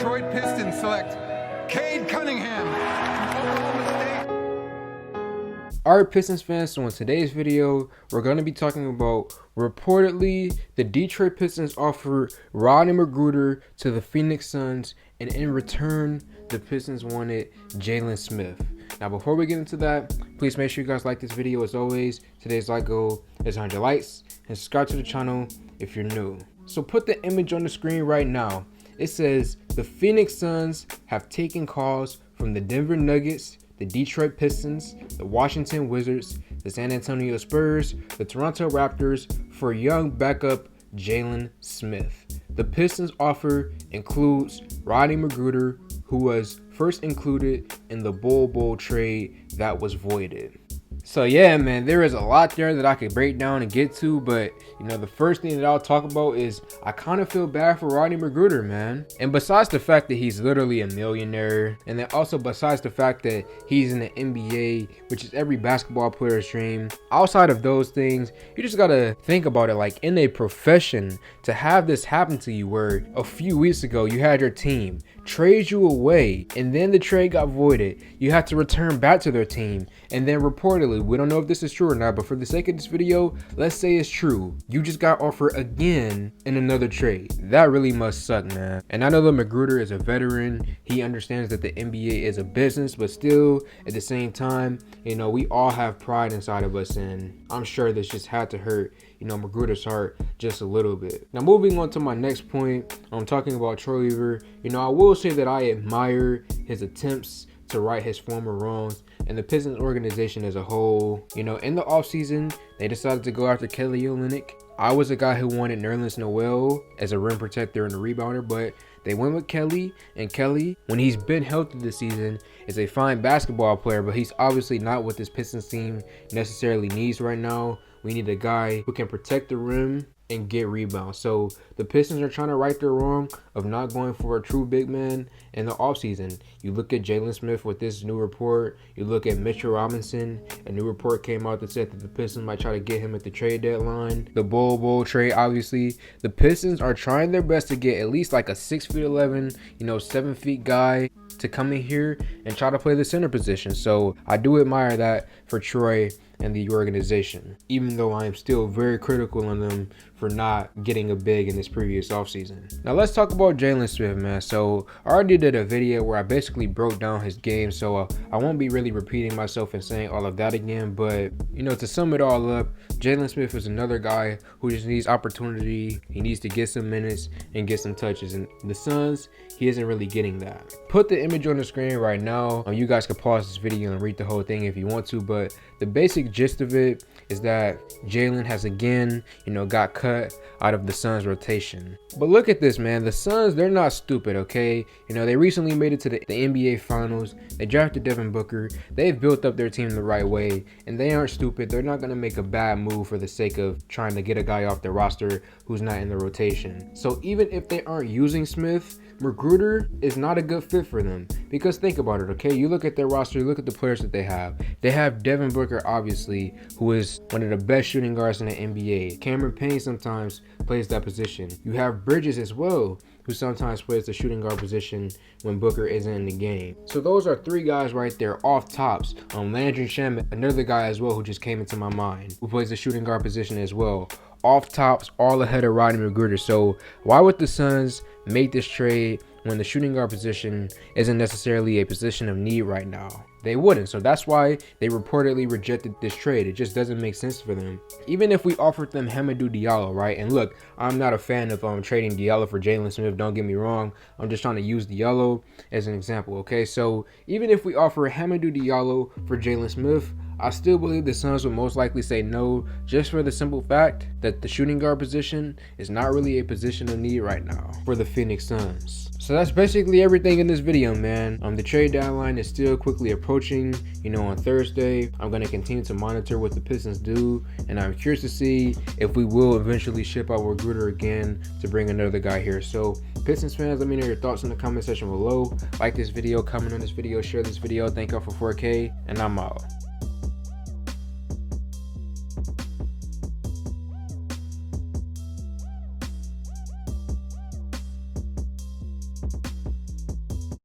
Detroit Pistons select Cade Cunningham, Oklahoma State. Alright, Pistons fans, so in today's video, we're going to be talking about reportedly the Detroit Pistons offered Rodney McGruder to the Phoenix Suns, and in return, the Pistons wanted Jalen Smith. Now, before we get into that, please make sure you guys like this video. As always, today's like goal is 100 likes, and subscribe to the channel if you're new. So put the image on the screen right now. It says the Phoenix Suns have taken calls from the Denver Nuggets, the Detroit Pistons, the Washington Wizards, the San Antonio Spurs, the Toronto Raptors for young backup Jalen Smith. The Pistons offer includes Rodney McGruder, who was first included in the Bowl trade that was voided. So yeah, man, there is a lot there that I could break down and get to, but the first thing that I'll talk about is I kind of feel bad for Rodney McGruder, man. And besides the fact that he's literally a millionaire, and then also besides the fact that he's in the NBA, which is every basketball player's dream, outside of those things, you just gotta think about it like in a profession, to have this happen to you where a few weeks ago you had your team trade you away, and then the trade got voided. You had to return back to their team, and then reportedly, we don't know if this is true or not, but for the sake of this video, let's say it's true, you just got offered again in another trade. That really must suck, man. And I know that McGruder is a veteran. He understands that the NBA is a business, but still at the same time, we all have pride inside of us, and I'm sure this just had to hurt McGruder's heart just a little bit. Now, moving on to my next point, I'm talking about Troy Weaver. I will say that I admire his attempts to right his former wrongs, and the Pistons organization as a whole. In the offseason, they decided to go after Kelly Olynyk. I was a guy who wanted Nerlens Noel as a rim protector and a rebounder, but they went with Kelly, and Kelly, when he's been healthy this season, is a fine basketball player, but he's obviously not what this Pistons team necessarily needs right now. We need a guy who can protect the rim and get rebounds. So the Pistons are trying to right their wrong of not going for a true big man in the offseason. You look at Jalen Smith with this new report. You look at Mitchell Robinson. A new report came out that said that the Pistons might try to get him at the trade deadline. The Bowl trade, obviously. The Pistons are trying their best to get at least like a 6'11", 7 feet guy to come in here and try to play the center position. So I do admire that for Troy and the organization, even though I am still very critical on them for not getting a big in this previous offseason. Now let's talk about Jalen Smith, man. So I already did a video where I basically broke down his game, so I won't be really repeating myself and saying all of that again, but to sum it all up, Jalen Smith is another guy who just needs opportunity. He needs to get some minutes and get some touches, and the Suns, he isn't really getting that. Put the image on the screen right now. You guys can pause this video and read the whole thing if you want to, but the basic gist of it is that Jalen has again, got cut out of the Suns rotation. But look at this, man. The Suns, they're not stupid, okay? They recently made it to the NBA Finals. They drafted Devin Booker. They've built up their team the right way, and they aren't stupid. They're not going to make a bad move for the sake of trying to get a guy off their roster who's not in the rotation. So even if they aren't using Smith, McGruder is not a good fit for them, because think about it, okay? You look at their roster, you look at the players that they have. They have Devin Booker, obviously, who is one of the best shooting guards in the NBA. Cameron Payne sometimes plays that position. You have Bridges as well, who sometimes plays the shooting guard position when Booker isn't in the game. So those are three guys right there off tops. Landry Shamet, another guy as well who just came into my mind, who plays the shooting guard position as well. Off tops, all ahead of Rodney McGruder. So why would the Suns make this trade when the shooting guard position isn't necessarily a position of need right now? They wouldn't. So that's why they reportedly rejected this trade. It just doesn't make sense for them. Even if we offered them Hamidou Diallo, right? And look, I'm not a fan of trading Diallo for Jalen Smith. Don't get me wrong. I'm just trying to use Diallo as an example, okay? So even if we offer Hamidou Diallo for Jalen Smith, I still believe the Suns would most likely say no, just for the simple fact that the shooting guard position is not really a position of need right now for the Phoenix Suns. So that's basically everything in this video, man. The trade deadline is still quickly approaching, on Thursday. I'm going to continue to monitor what the Pistons do, and I'm curious to see if we will eventually ship out McGruder again to bring another guy here. So Pistons fans, let me know your thoughts in the comment section below. Like this video, comment on this video, share this video. Thank y'all for 4K, and I'm out.